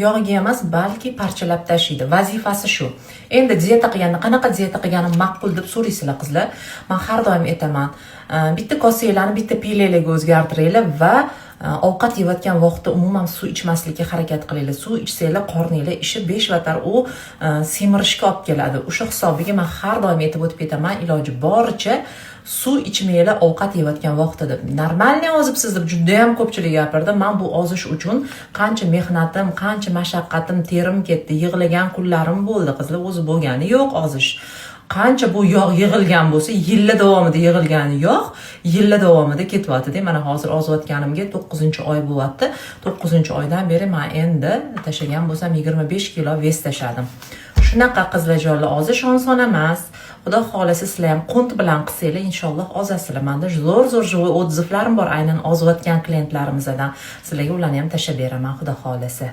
yog'iga emas, balki parchalab tashlaydi. Vazifasi shu. Endi dieta qilganda qanaqa dieta qilganim ma'qul deb so'raysizlar qizlar. Men har doim aytaman, bitta kosanglarni bitta pilelarga o'zgartiringlar va ovqat yeyotgan vaqtda umuman suv ichmaslikka harakat qilinglar. Suv ichsanglar qorninglar ishib 5 vatar u semirishga olib keladi. O'sha hisobiga men har doim aytib o'tib ketaman, iloji boricha suv ichmanglar ovqat yeyotgan vaqtida deb. Normalniy ozibsiz deb juda ham ko'pchilik gapirdi. Men bu ozish uchun qancha mehnatim, qancha mashaqqatim, terim ketdi, yig'lagan kunlarim bo'ldi. Qizlar o'zi bo'lgani yo'q ozish. Qancha bu yog' yig'ilgan bo'lsa, yillar davomida yig'ilgani yog' yillar davomida ketyapti. Mana hozir ozayotganimga 9-oy bo'lyapti. 9-oydan beri men endi tashagan bo'lsam 25 kilo vес tashadim. Shunaqa qizlarjonlar, ozish oson emas. Xudo xolasa sizlar ham qunt bilan qilsanglar, inshaalloh ozasizlar. Menda zo'r живой отзывlarim bor aynan ozayotgan klientlarimizdan. Sizlarga ularni ham tashab beraman, xudo xolasa.